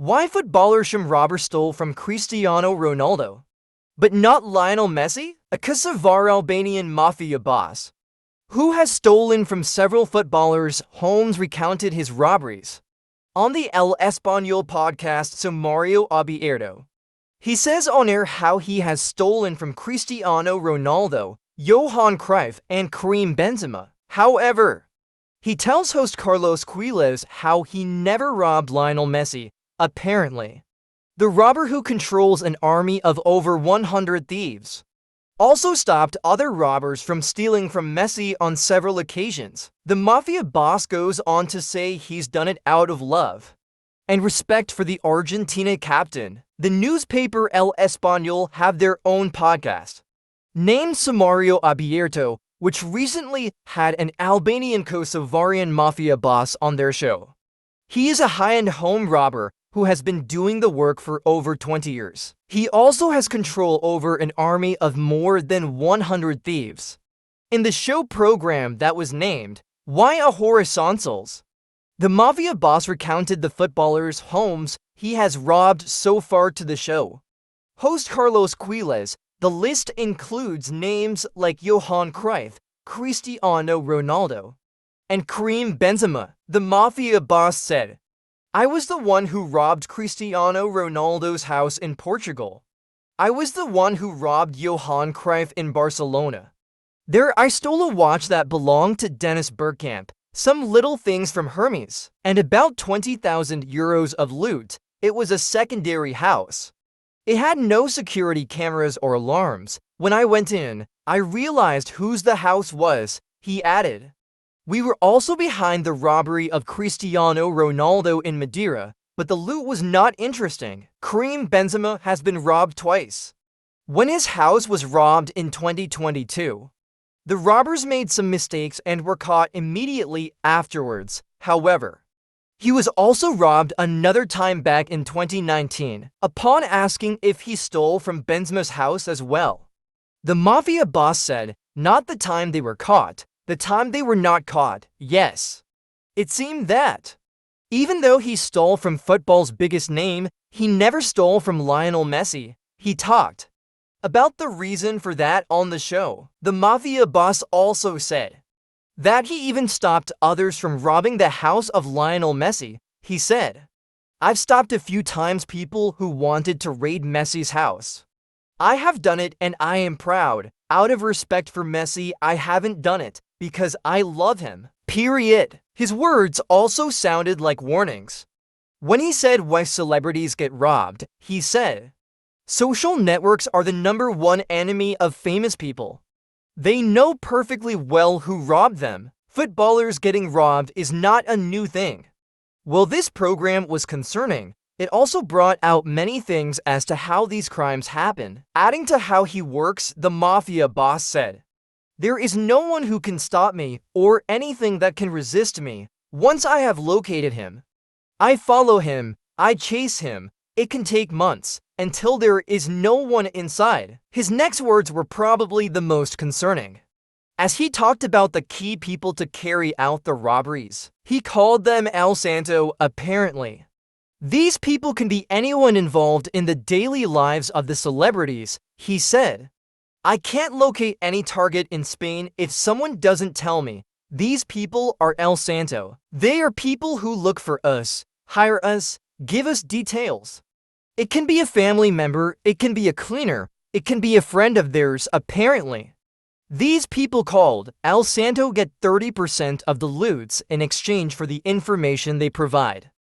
Why footballer Sham robber stole from Cristiano Ronaldo, but not Lionel Messi? A Kosovar-Albanian mafia boss who has stolen from several footballers' homes recounted his robberies on the El Espanol podcast Sumario Abierto. He says on air how he has stolen from Cristiano Ronaldo, Johan Cruyff, and Karim Benzema. However, he tells host Carlos Quilez how he never robbed Lionel Messi, apparently. The robber, who controls an army of over 100 thieves, also stopped other robbers from stealing from Messi on several occasions. The mafia boss goes on to say he's done it out of love and respect for the Argentina captain. The newspaper El Espanol have their own podcast named Sumario Abierto, which recently had an Albanian Kosovar-Albanian mafia boss on their show. He is a high-end home robber who has been doing the work for over 20 years. He also has control over an army of more than 100 thieves. In the show program that was named Why a Horizontals, the mafia boss recounted the footballers' homes he has robbed so far to the show. Host Carlos Quilez, the list includes names like Johan Cruyff, Cristiano Ronaldo, and Karim Benzema. The mafia boss said, "I was the one who robbed Cristiano Ronaldo's house in Portugal. I was the one who robbed Johan Cruyff in Barcelona. There I stole a watch that belonged to Dennis Bergkamp, some little things from Hermes, and about 20,000 euros of loot. It was a secondary house. It had no security cameras or alarms. When I went in, I realized whose the house was," he added. "We were also behind the robbery of Cristiano Ronaldo in Madeira, but the loot was not interesting. Karim Benzema has been robbed twice. When his house was robbed in 2022, the robbers made some mistakes and were caught immediately afterwards. However, he was also robbed another time back in 2019, upon asking if he stole from Benzema's house as well. The mafia boss said, not the time they were caught, the time they were not caught, yes. It seemed that, even though he stole from football's biggest name, he never stole from Lionel Messi." He talked about the reason for that on the show. The mafia boss also said that he even stopped others from robbing the house of Lionel Messi. He said, "I've stopped a few times people who wanted to raid Messi's house. I have done it and I am proud. Out of respect for Messi, I haven't done it because I love him. Period." His words also sounded like warnings. When he said why celebrities get robbed, he said, "Social networks are the #1 enemy of famous people. They know perfectly well who robbed them. Footballers getting robbed is not a new thing." While this program was concerning, it also brought out many things as to how these crimes happen. Adding to how he works, the mafia boss said, "There is no one who can stop me or anything that can resist me. Once I have located him, I follow him, I chase him. It can take months until there is no one inside." His next words were probably the most concerning, as he talked about the key people to carry out the robberies. He called them El Santo, apparently. These people can be anyone involved in the daily lives of the celebrities, he said. "I can't locate any target in Spain if someone doesn't tell me. These people are El Santo. They are people who look for us, hire us, give us details. It can be a family member, it can be a cleaner, it can be a friend of theirs, apparently. These people called El Santo get 30% of the loots in exchange for the information they provide.